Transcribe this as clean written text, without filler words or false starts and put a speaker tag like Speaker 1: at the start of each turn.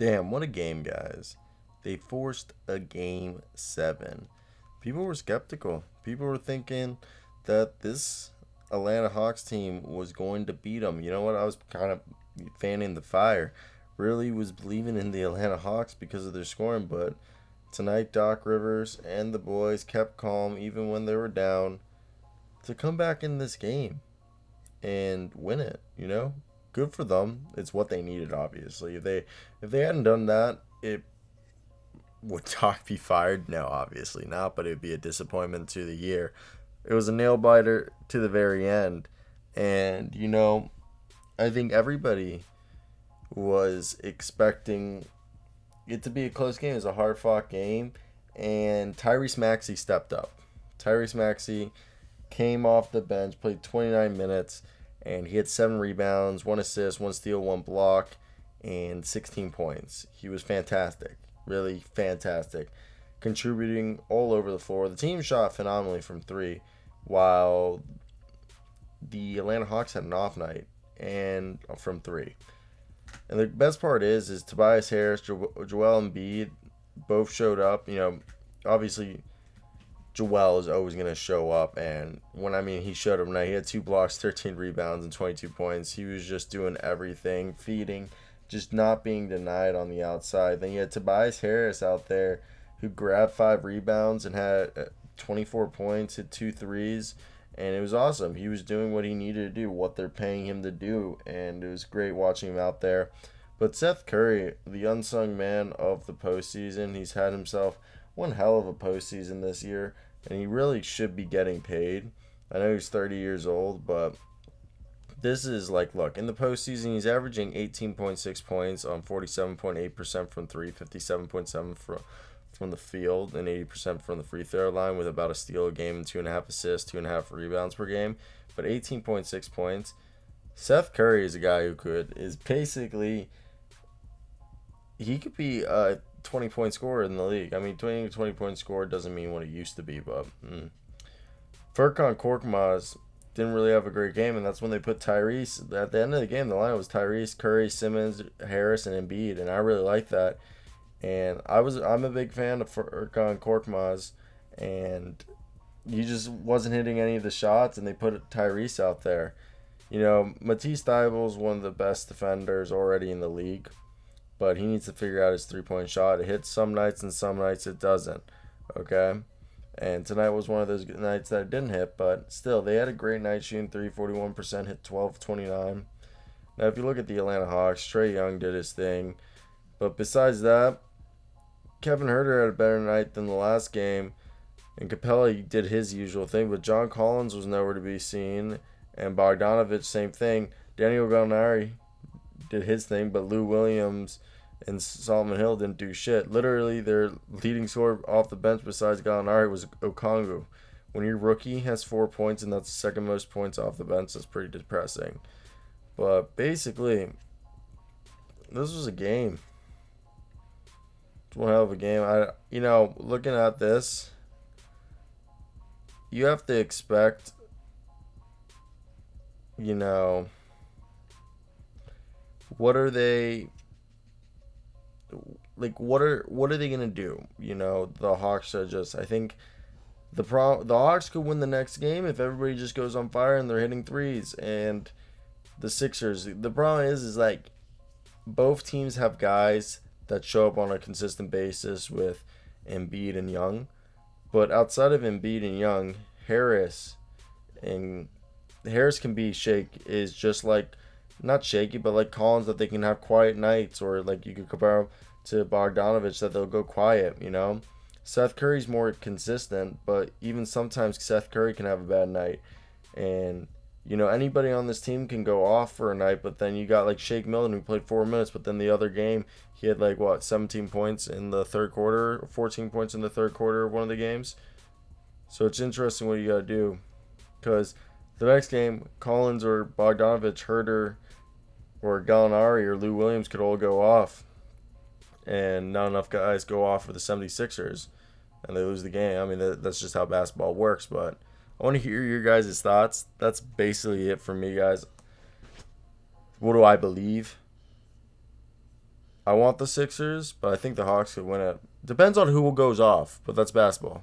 Speaker 1: Damn, what a game, guys. They forced a game 7. People were skeptical. People were thinking that this Atlanta Hawks team was going to beat them. You know what? I was kind of fanning the fire. Really was believing in the Atlanta Hawks because of their scoring, but tonight Doc Rivers and the boys kept calm even when they were down to come back in this game and win it, you know? Good for them. It's what they needed, obviously. If they hadn't done that, it would Doc be fired? No, obviously not, but it would be a disappointment to the year. It was a nail biter to the very end. And, I think everybody was expecting it to be a close game. It was a hard fought game. And Tyrese Maxey stepped up. Tyrese Maxey came off the bench, played 29 minutes, and he had 7 rebounds, 1 assist, 1 steal, 1 block, and 16 points. He was fantastic, really fantastic, contributing all over the floor. The team shot phenomenally from three, while the Atlanta Hawks had an off night and from three. And the best part is Tobias Harris, Joel Embiid both showed up. Obviously Joel is always going to show up, and when I mean he showed up tonight, he had 2 blocks, 13 rebounds, and 22 points. He was just doing everything, feeding, just not being denied on the outside. Then you had Tobias Harris out there who grabbed 5 rebounds and had 24 points, hit 2 threes, and it was awesome. He was doing what he needed to do, what they're paying him to do, and it was great watching him out there. But Seth Curry, the unsung man of the postseason, he's had himself one hell of a postseason this year, and he really should be getting paid. I know he's 30 years old, but this is like, look, in the postseason, he's averaging 18.6 points on 47.8% from three, 57.7% from the field, and 80% from the free throw line, with about a steal a game and 2.5 assists, 2.5 rebounds per game. But 18.6 points. Seth Curry is a guy is basically, he could be a 20-point scorer in the league. I mean, 20-point scorer doesn't mean what it used to be, but Furkan Korkmaz didn't really have a great game, and that's when they put Tyrese. At the end of the game, the line was Tyrese, Curry, Simmons, Harris, and Embiid, and I really like that. And I'm a big fan of Furkan Korkmaz, and he just wasn't hitting any of the shots, and they put Tyrese out there. Matisse Thybulle is one of the best defenders already in the league, but he needs to figure out his three-point shot. It hits some nights, and some nights it doesn't, okay? And tonight was one of those nights that it didn't hit, but still, they had a great night shooting 41%, hit 12-29. Now, if you look at the Atlanta Hawks, Trae Young did his thing. But besides that, Kevin Huerter had a better night than the last game, and Capella did his usual thing, but John Collins was nowhere to be seen, and Bogdanovich, same thing. Daniel Gallinari did his thing, but Lou Williams and Solomon Hill didn't do shit. Literally, their leading scorer off the bench besides Gallinari was Okongwu. When your rookie has 4 points and that's the second most points off the bench, that's pretty depressing. But basically, this was a game. It's one hell of a game. Looking at this, you have to expect, what are they what are they gonna do? The Hawks are just, I think the Hawks could win the next game if everybody just goes on fire and they're hitting threes. And the Sixers, the problem is like both teams have guys that show up on a consistent basis with Embiid and Young, but outside of Embiid and Young, Harris can be is just like, not shaky, but like Collins, that they can have quiet nights, or like you could compare to Bogdanovich, that they'll go quiet. Seth Curry's more consistent, but even sometimes Seth Curry can have a bad night. And anybody on this team can go off for a night, but then you got like Shake Milton, who played 4 minutes, but then the other game he had 17 points in the third quarter, or 14 points in the third quarter of one of the games. So it's interesting what you got to do, because the next game, Collins or Bogdanovich, Herter, or Gallinari or Lou Williams could all go off, and not enough guys go off for the 76ers, and they lose the game. I mean, that's just how basketball works. But I want to hear your guys' thoughts. That's basically it for me, guys. What do I believe? I want the Sixers, but I think the Hawks could win it. Depends on who goes off, but that's basketball.